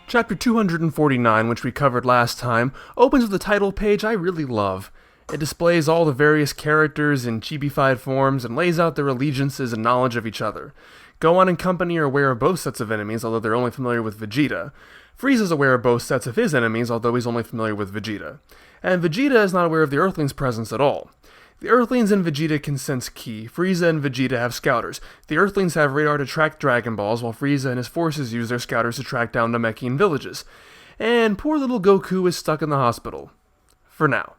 Chapter 249, which we covered last time, opens with a title page I really love. It displays all the various characters in chibi-fied forms and lays out their allegiances and knowledge of each other. Gohan and company are aware of both sets of enemies, although they're only familiar with Vegeta. Frieza is aware of both sets of his enemies, although he's only familiar with Vegeta. And Vegeta is not aware of the Earthlings' presence at all. The Earthlings and Vegeta can sense ki. Frieza and Vegeta have scouters. The Earthlings have radar to track Dragon Balls, while Frieza and his forces use their scouters to track down Namekian villages. And poor little Goku is stuck in the hospital. For now.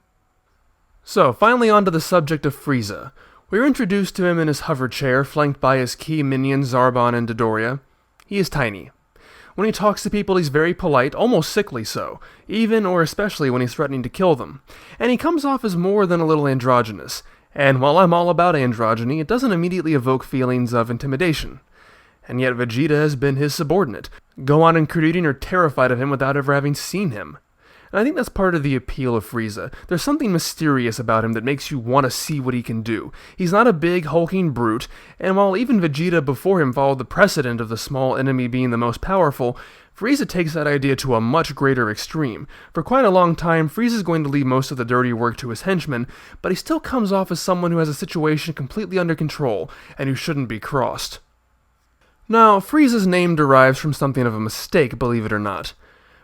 So, finally on to the subject of Frieza. We are introduced to him in his hover chair, flanked by his key minions Zarbon and Dodoria. He is tiny. When he talks to people, he's very polite, almost sickly so, even or especially when he's threatening to kill them. And he comes off as more than a little androgynous. And while I'm all about androgyny, it doesn't immediately evoke feelings of intimidation. And yet Vegeta has been his subordinate. Gohan and Krillin are terrified of him without ever having seen him. And I think that's part of the appeal of Frieza. There's something mysterious about him that makes you want to see what he can do. He's not a big, hulking brute, and while even Vegeta before him followed the precedent of the small enemy being the most powerful, Frieza takes that idea to a much greater extreme. For quite a long time, Frieza's going to leave most of the dirty work to his henchmen, but he still comes off as someone who has a situation completely under control, and who shouldn't be crossed. Now, Frieza's name derives from something of a mistake, believe it or not.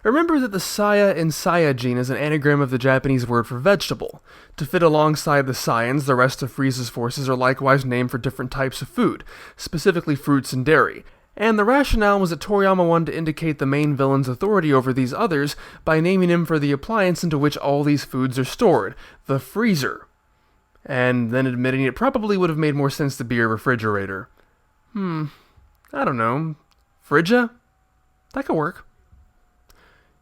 Remember that the Saya in Saiyajin is an anagram of the Japanese word for vegetable. To fit alongside the Saiyans, the rest of Frieza's forces are likewise named for different types of food, specifically fruits and dairy. And the rationale was that Toriyama wanted to indicate the main villain's authority over these others by naming him for the appliance into which all these foods are stored, the freezer. And then admitting it probably would have made more sense to be a refrigerator. I don't know. Frieza? That could work.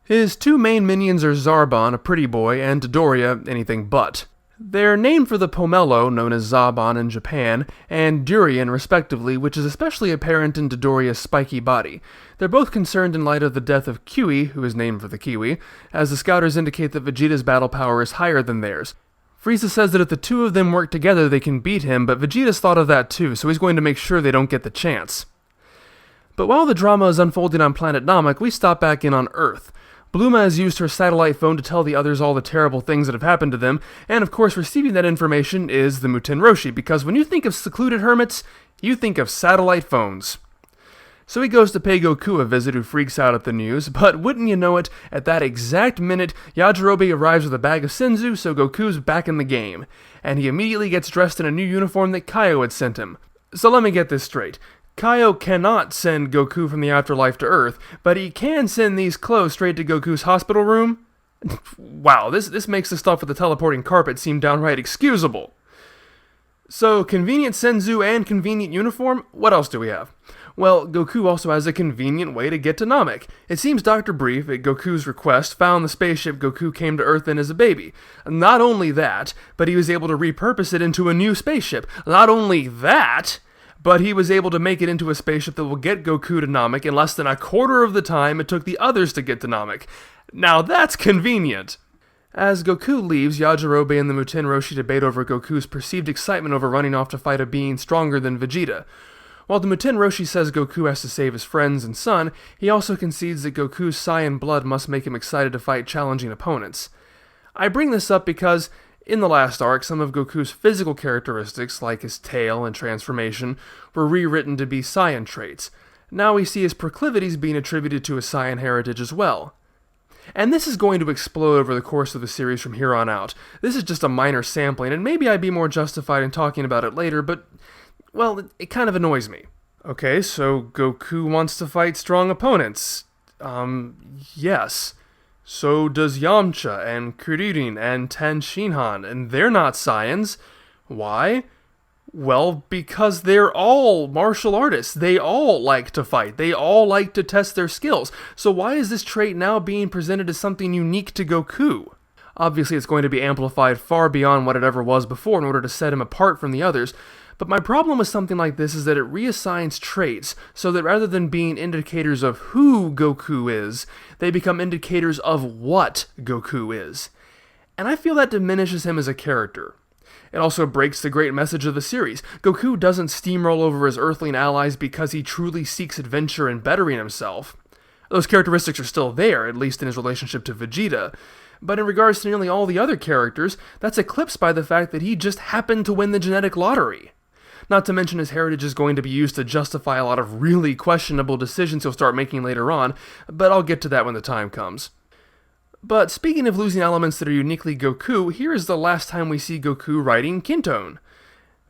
His two main minions are Zarbon, a pretty boy, and Dodoria, anything but. They're named for the pomelo, known as Zabon in Japan, and durian, respectively, which is especially apparent in Dodoria's spiky body. They're both concerned in light of the death of Kiwi, who is named for the kiwi, as the scouters indicate that Vegeta's battle power is higher than theirs. Frieza says that if the two of them work together they can beat him, but Vegeta's thought of that too, so he's going to make sure they don't get the chance. But while the drama is unfolding on planet Namek, we stop back in on Earth. Bluma has used her satellite phone to tell the others all the terrible things that have happened to them, and of course receiving that information is the Muten Roshi, because when you think of secluded hermits, you think of satellite phones. So he goes to pay Goku a visit, who freaks out at the news, but wouldn't you know it, at that exact minute, Yajirobe arrives with a bag of Senzu, so Goku's back in the game, and he immediately gets dressed in a new uniform that Kaio had sent him. So let me get this straight. Kaio cannot send Goku from the afterlife to Earth, but he can send these clothes straight to Goku's hospital room? Wow, this makes the stuff with the teleporting carpet seem downright excusable. So, convenient Senzu and convenient uniform? What else do we have? Well, Goku also has a convenient way to get to Namek. It seems Dr. Brief, at Goku's request, found the spaceship Goku came to Earth in as a baby. Not only that, but he was able to repurpose it into a new spaceship. Not only that, but he was able to make it into a spaceship that will get Goku to Namek in less than a quarter of the time it took the others to get to Namek. Now that's convenient! As Goku leaves, Yajirobe and the Muten Roshi debate over Goku's perceived excitement over running off to fight a being stronger than Vegeta. While the Muten Roshi says Goku has to save his friends and son, he also concedes that Goku's Saiyan blood must make him excited to fight challenging opponents. I bring this up because in the last arc, some of Goku's physical characteristics, like his tail and transformation, were rewritten to be Saiyan traits. Now we see his proclivities being attributed to his Saiyan heritage as well. And this is going to explode over the course of the series from here on out. This is just a minor sampling, and maybe I'd be more justified in talking about it later, but, well, it kind of annoys me. Okay, so Goku wants to fight strong opponents. Yes. So does Yamcha, and Kuririn, and Ten Shinhan, and they're not Saiyans. Why? Well, because they're all martial artists. They all like to fight. They all like to test their skills. So why is this trait now being presented as something unique to Goku? Obviously, it's going to be amplified far beyond what it ever was before in order to set him apart from the others, but my problem with something like this is that it reassigns traits, so that rather than being indicators of who Goku is, they become indicators of what Goku is. And I feel that diminishes him as a character. It also breaks the great message of the series. Goku doesn't steamroll over his Earthling allies because he truly seeks adventure and bettering himself. Those characteristics are still there, at least in his relationship to Vegeta, but in regards to nearly all the other characters, that's eclipsed by the fact that he just happened to win the genetic lottery. Not to mention his heritage is going to be used to justify a lot of really questionable decisions he'll start making later on, but I'll get to that when the time comes. But speaking of losing elements that are uniquely Goku, here is the last time we see Goku riding Kintone.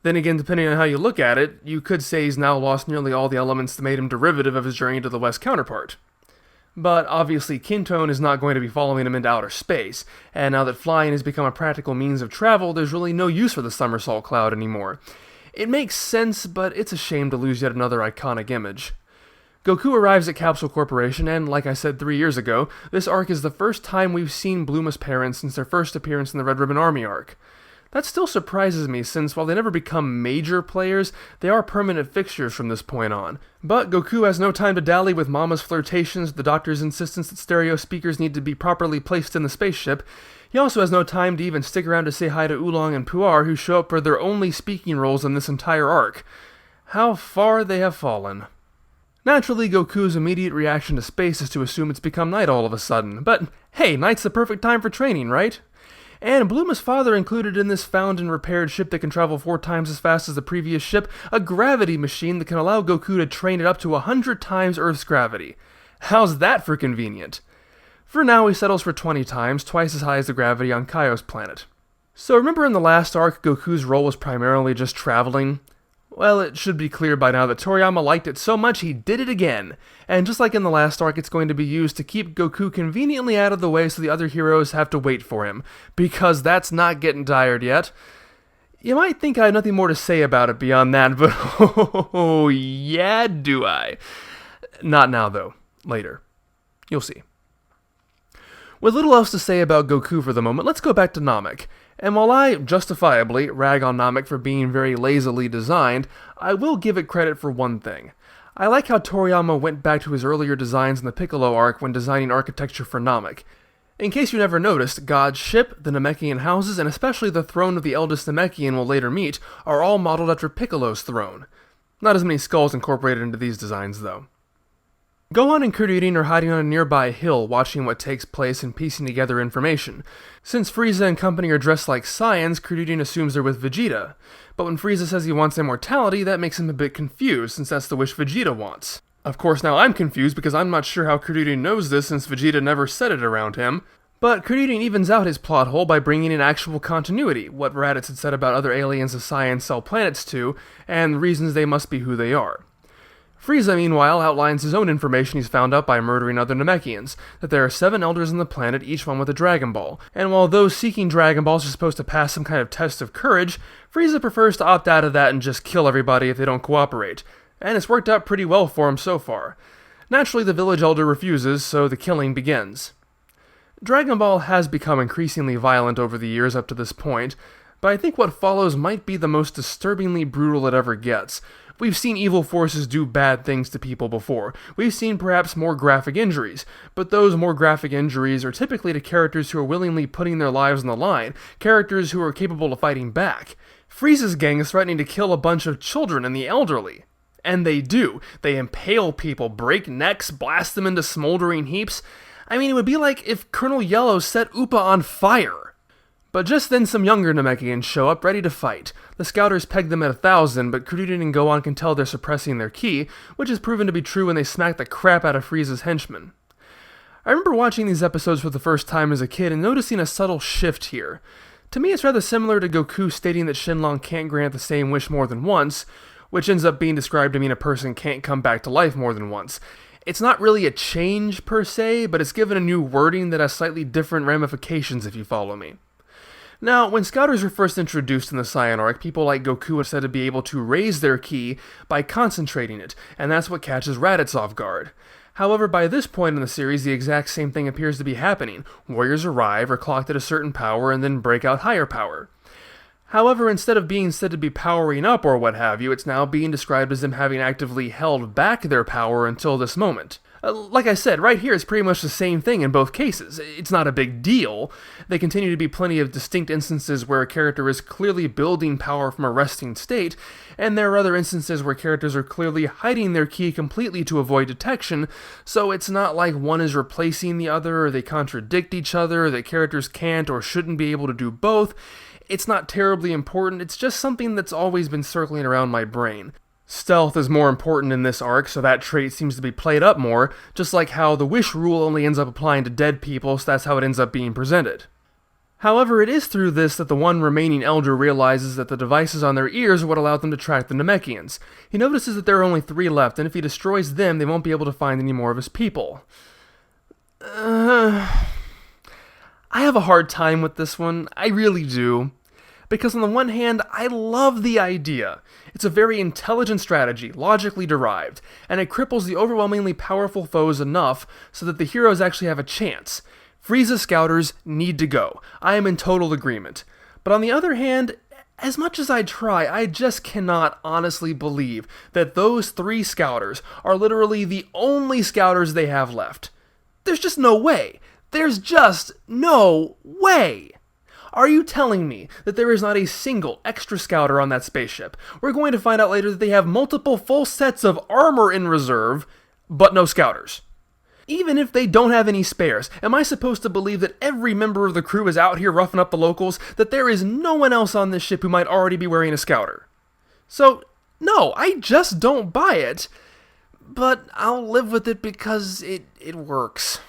Then again, depending on how you look at it, you could say he's now lost nearly all the elements that made him derivative of his journey to the West counterpart. But obviously Kintone is not going to be following him into outer space, and now that flying has become a practical means of travel, there's really no use for the somersault cloud anymore. It makes sense, but it's a shame to lose yet another iconic image. Goku arrives at Capsule Corporation, and like I said 3 years ago, this arc is the first time we've seen Bluma's parents since their first appearance in the Red Ribbon Army arc. That still surprises me, since while they never become major players, they are permanent fixtures from this point on. But Goku has no time to dally with Mama's flirtations, the doctor's insistence that stereo speakers need to be properly placed in the spaceship. He also has no time to even stick around to say hi to Oolong and Puar, who show up for their only speaking roles in this entire arc. How far they have fallen. Naturally, Goku's immediate reaction to space is to assume it's become night all of a sudden, but hey, night's the perfect time for training, right? And Bluma's father included in this found and repaired ship that can travel 4 times as fast as the previous ship, a gravity machine that can allow Goku to train it up to 100 times Earth's gravity. How's that for convenient? For now, he settles for 20 times, twice as high as the gravity on Kaio's planet. So remember in the last arc, Goku's role was primarily just traveling? Well, it should be clear by now that Toriyama liked it so much he did it again, and just like in the last arc, it's going to be used to keep Goku conveniently out of the way so the other heroes have to wait for him, because that's not getting tired yet. You might think I have nothing more to say about it beyond that, but oh yeah, do I. Not now though, later. You'll see. With little else to say about Goku for the moment, let's go back to Namek. And while I, justifiably, rag on Namek for being very lazily designed, I will give it credit for one thing. I like how Toriyama went back to his earlier designs in the Piccolo arc when designing architecture for Namek. In case you never noticed, God's ship, the Namekian houses, and especially the throne of the eldest Namekian we'll later meet, are all modeled after Piccolo's throne. Not as many skulls incorporated into these designs, though. Gohan and Kuririn are hiding on a nearby hill, watching what takes place and piecing together information. Since Frieza and company are dressed like Saiyans, Kuririn assumes they're with Vegeta. But when Frieza says he wants immortality, that makes him a bit confused, since that's the wish Vegeta wants. Of course, now I'm confused because I'm not sure how Kuririn knows this since Vegeta never said it around him. But Kuririn evens out his plot hole by bringing in actual continuity, what Raditz had said about other aliens the Saiyans sell planets to, and the reasons they must be who they are. Frieza, meanwhile, outlines his own information he's found out by murdering other Namekians, that there are 7 elders on the planet, each one with a Dragon Ball, and while those seeking Dragon Balls are supposed to pass some kind of test of courage, Frieza prefers to opt out of that and just kill everybody if they don't cooperate, and it's worked out pretty well for him so far. Naturally, the village elder refuses, so the killing begins. Dragon Ball has become increasingly violent over the years up to this point, but I think what follows might be the most disturbingly brutal it ever gets. We've seen evil forces do bad things to people before. We've seen perhaps more graphic injuries, but those more graphic injuries are typically to characters who are willingly putting their lives on the line, characters who are capable of fighting back. Frieza's gang is threatening to kill a bunch of children and the elderly. And they do. They impale people, break necks, blast them into smoldering heaps. I mean, it would be like if Colonel Yellow set Upa on fire. But just then some younger Namekians show up, ready to fight. The scouters peg them at 1,000, but Kuririn and Gohan can tell they're suppressing their ki, which is proven to be true when they smack the crap out of Frieza's henchmen. I remember watching these episodes for the first time as a kid and noticing a subtle shift here. To me, it's rather similar to Goku stating that Shenlong can't grant the same wish more than once, which ends up being described to mean a person can't come back to life more than once. It's not really a change per se, but it's given a new wording that has slightly different ramifications if you follow me. Now, when Scouters were first introduced in the Saiyan arc, people like Goku are said to be able to raise their ki by concentrating it, and that's what catches Raditz off guard. However, by this point in the series, the exact same thing appears to be happening. Warriors arrive, are clocked at a certain power, and then break out higher power. However, instead of being said to be powering up or what have you, it's now being described as them having actively held back their power until this moment. Like I said, right here it's pretty much the same thing in both cases. It's not a big deal. They continue to be plenty of distinct instances where a character is clearly building power from a resting state, and there are other instances where characters are clearly hiding their ki completely to avoid detection, so it's not like one is replacing the other, or they contradict each other, or that characters can't or shouldn't be able to do both. It's not terribly important, it's just something that's always been circling around my brain. Stealth is more important in this arc, so that trait seems to be played up more, just like how the wish rule only ends up applying to dead people, so that's how it ends up being presented. However, it is through this that the one remaining elder realizes that the devices on their ears are what allowed them to track the Namekians. He notices that there are only 3 left, and if he destroys them, they won't be able to find any more of his people. I have a hard time with this one, I really do. Because on the one hand, I love the idea. It's a very intelligent strategy, logically derived, and it cripples the overwhelmingly powerful foes enough so that the heroes actually have a chance. Frieza scouters need to go. I am in total agreement. But on the other hand, as much as I try, I just cannot honestly believe that those 3 scouters are literally the only scouters they have left. There's just no way. There's just no way. Are you telling me that there is not a single extra scouter on that spaceship? We're going to find out later that they have multiple full sets of armor in reserve, but no scouters. Even if they don't have any spares, am I supposed to believe that every member of the crew is out here roughing up the locals, that there is no one else on this ship who might already be wearing a scouter? So, no, I just don't buy it, but I'll live with it because it works.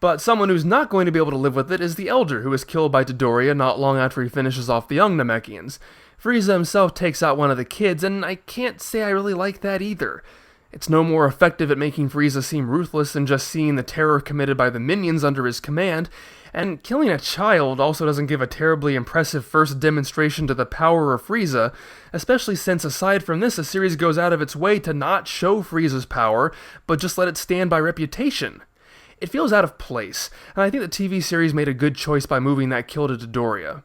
But someone who's not going to be able to live with it is the Elder, who is killed by Dodoria not long after he finishes off the young Namekians. Frieza himself takes out one of the kids, and I can't say I really like that either. It's no more effective at making Frieza seem ruthless than just seeing the terror committed by the minions under his command, and killing a child also doesn't give a terribly impressive first demonstration to the power of Frieza, especially since aside from this, the series goes out of its way to not show Frieza's power, but just let it stand by reputation. It feels out of place, and I think the TV series made a good choice by moving that kill to Dodoria.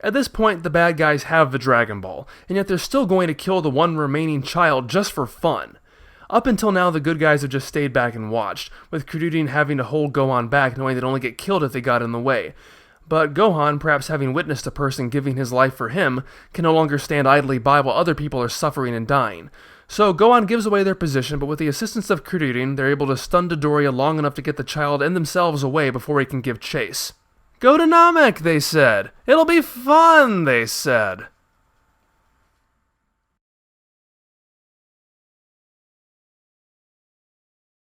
At this point, the bad guys have the Dragon Ball, and yet they're still going to kill the one remaining child just for fun. Up until now, the good guys have just stayed back and watched, with Krillin having to hold Gohan back knowing they'd only get killed if they got in the way. But Gohan, perhaps having witnessed a person giving his life for him, can no longer stand idly by while other people are suffering and dying. So Gohan gives away their position, but with the assistance of Krillin, they're able to stun Dodoria long enough to get the child and themselves away before he can give chase. "Go to Namek," they said. "It'll be fun," they said.